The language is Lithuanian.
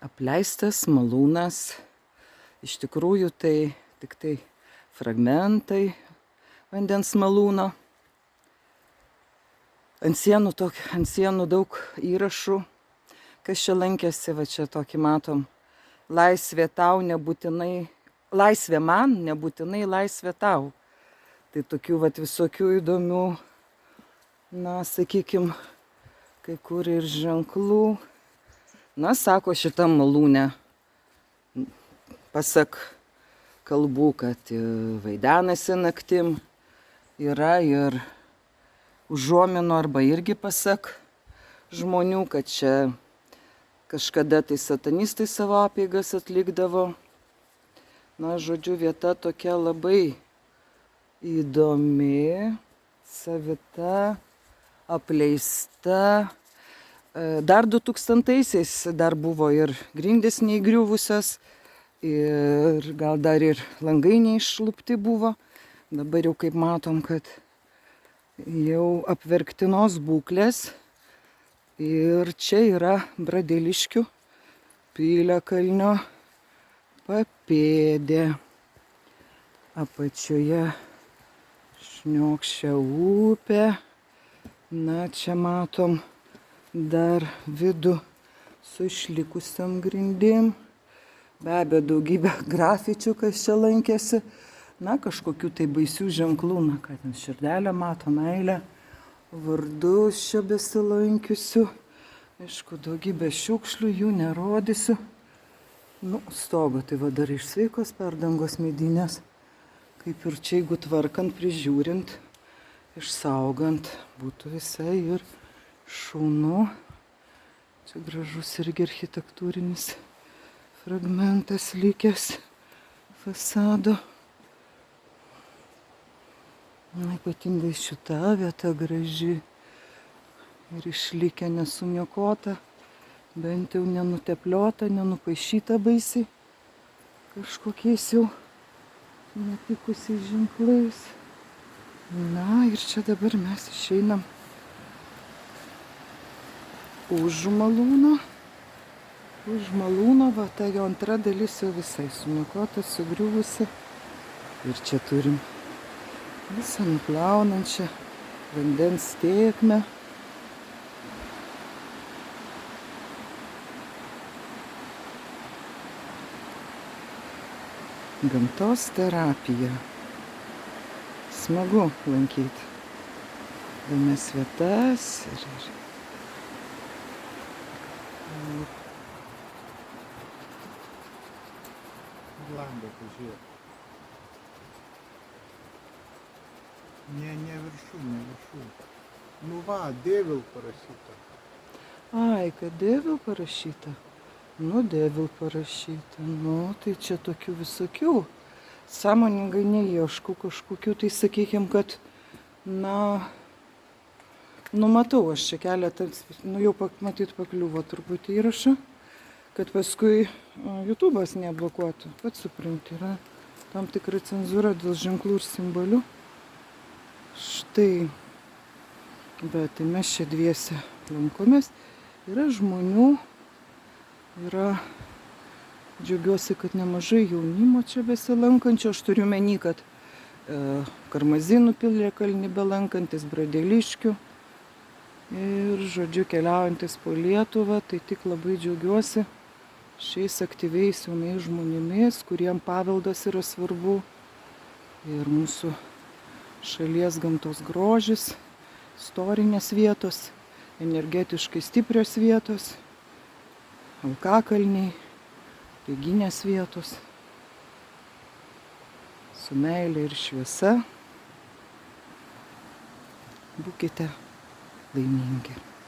apleistas malūnas. Iš tikrųjų tai tik tai fragmentai vandens malūno. Ant sienų daug įrašų, kas čia lankėsi, va čia tokį matom. Laisvė tau nebūtinai, laisvė man, nebūtinai laisvė tau. Tai tokių vat visokių įdomių, na, sakykim, kai kur ir ženklų. Na, sako šitam malūne, pasak kalbų, kad vaidenasi naktim, yra ir užuominų arba irgi pasak žmonių, kad čia kažkada tai satanistai savo apeigas atlikdavo. Na, žodžiu, vieta tokia labai įdomi, savita, apleista. Dar 2000-aisiais dar buvo ir grindys neįgriuvusios, ir gal dar ir langai neišlupti buvo. Dabar jau kaip matom, kad jau apverktinos būklės. Ir čia yra Bradėliškių piliakalnio papėdė. Apačioje šniokščia upė. Na, čia matom dar vidų su išlikusiam grindim. Be abejo, daugybė grafičių, kas čia lankėsi. Na, kažkokių tai baisių ženklų, na, kad ten širdelę mato, meilę, vardus čia besilankiusių. Aišku, daugybė šiukšlių, jų nerodysiu. Nu, stogo, tai va dar iš sveikos perdangos medinės. Kaip ir čia, jeigu tvarkant, prižiūrint, išsaugant, būtų visai ir šaunu. Čia gražus irgi architektūrinis fragmentas likęs fasado. Na, ypatingai šita vieta graži ir išlikę nesuniokota, bent jau nenutepliota, nenupaišyta baisiai kažkokiais jau netikusiais ženklais. Na, ir čia dabar mes išeinam už malūno. Už malūno, va, ta jo antra dalis jau visai suniokota, sugriuvusi. Ir čia turim visą nuplaunančią vandens tėkmę. Gamtos terapija. Smagu lankyti įdomias vietas ir Langą pažiūrėk. Ne viršūnė. Nu va, Devil parašyta. Ai, kad Devil parašyta. Nu, Devil parašyta. Nu, tai čia tokių visokių. Sąmoningai neieškau kažkokių, tai sakykim, kad, na, numatau aš čia keletą, nu jau matyt pakliuvo truputį įrašą, kad paskui YouTube'as neblokuotų. Pats supranti, yra tam tikra cenzūra dėl ženklų ir simbolių. Štai, bet tai mes čia dviese lankomės. Yra žmonių, yra, džiaugiuosi, kad nemažai jaunimo čia besilankančio. Aš turiu menį, kad Karmazinų piliakalnį belankantis, Bradėliškių. Ir, žodžiu, keliaujantis po Lietuvą, tai tik labai džiaugiuosi šiais aktyviais jaunais žmonėmis, kuriem paveldas yra svarbu. Ir mūsų šalies gamtos grožis, istorinės vietos, energetiškai stiprios vietos, alkakalniai, reginės vietos, su meile ir šviesa. Būkite laimingi.